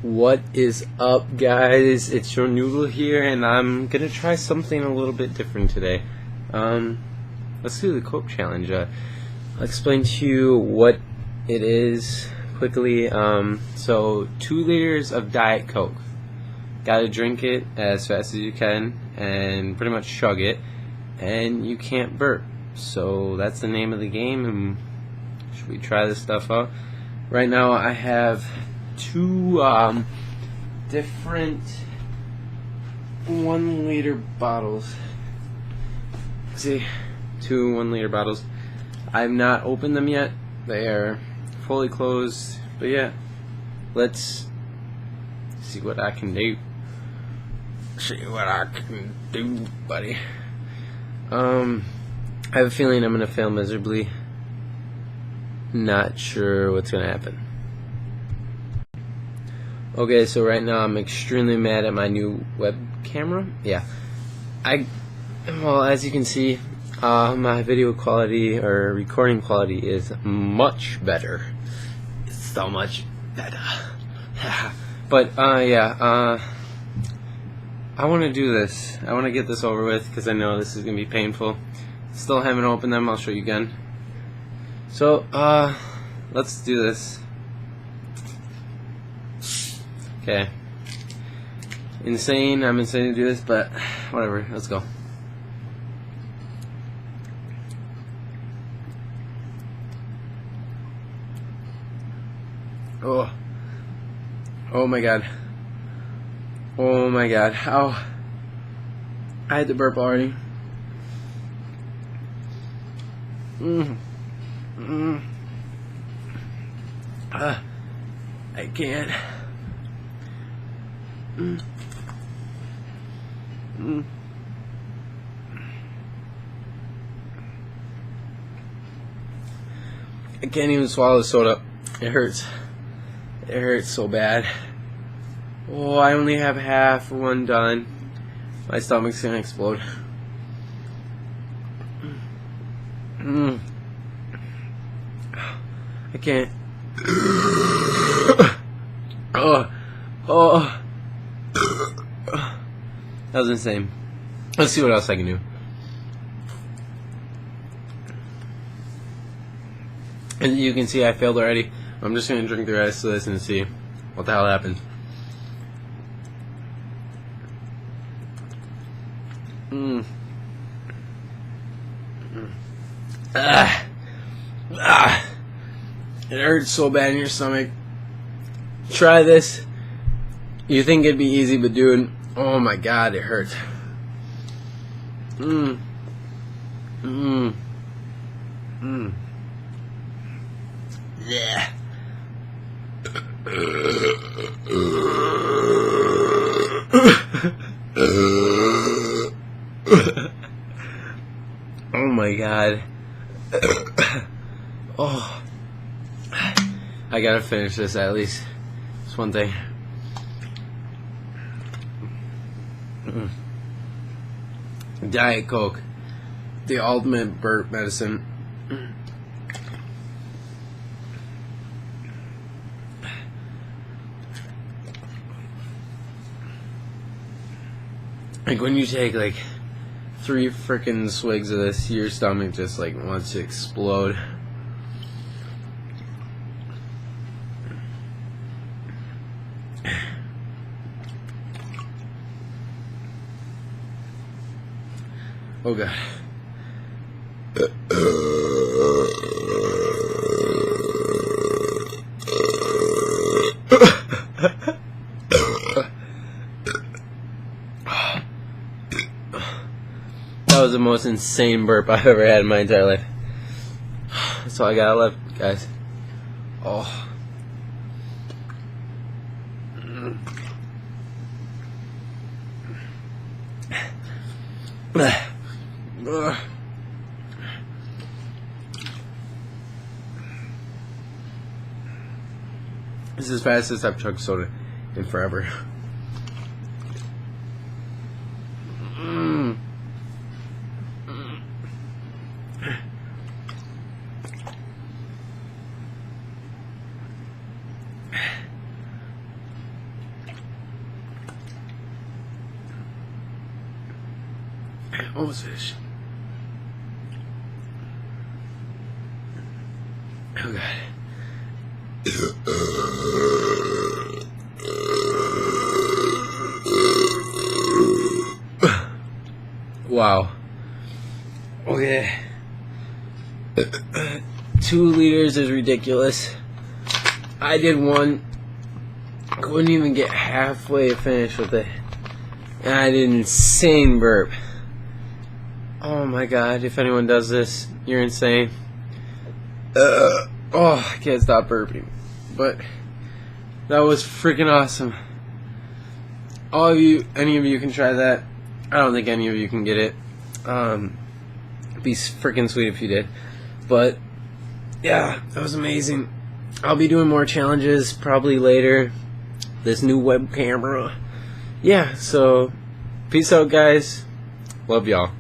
What is up, guys? It's your Noodle here, and I'm gonna try something a little bit different today. Let's do the Coke challenge. I'll explain to you what it is quickly. So 2 liters of Diet Coke. Gotta drink it as fast as you can and pretty much chug it, and you can't burp. So that's the name of the game, and should we try this stuff out? Right now I have 2 different 1 liter bottles. See, 2 1 liter bottles. I've not opened them yet. They are fully closed. But yeah, let's see what I can do. See what I can do, buddy. I have a feeling I'm gonna fail miserably. Not sure what's gonna happen. Okay, so right now I'm extremely mad at my new web camera. Yeah, well, as you can see, my video quality or recording quality is much better. It's so much better. But yeah, I want to do this. I want to get this over with because I know this is gonna be painful. Still haven't opened them. I'll show you again. So let's do this. Okay. Insane. I'm insane to do this, but whatever. Let's go. Oh my god. Oh my god. Ow. I had to burp already. I can't. I can't even swallow the soda. It hurts. It hurts so bad. Oh, I only have half one done. My stomach's gonna explode. I can't. Oh. That was insane. Let's see what else I can do. And you can see I failed already. I'm just gonna drink the rest of this and see what the hell happened. It hurts so bad in your stomach. Try this. You think it'd be easy, but dude, oh my god, it hurts. Yeah. Oh my god. Oh, I gotta finish this at least. It's one thing. Diet Coke, the ultimate burp medicine. Like when you take like 3 freaking swigs of this, your stomach just like wants to explode. Oh god. That was the most insane burp I've ever had in my entire life. That's all I got left, guys. Oh. This is the fastest I've chugged soda in forever. almost finished. Oh god. Wow. Okay. 2 liters is ridiculous. I did one. Couldn't even get halfway finished with it. And I did an insane burp. Oh my god, if anyone does this, you're insane. Oh, I can't stop burping. But that was freaking awesome. All of you, any of you can try that. I don't think any of you can get it. It'd be freaking sweet if you did. But yeah, that was amazing. I'll be doing more challenges probably later. This new web camera. Yeah, so peace out, guys. Love y'all.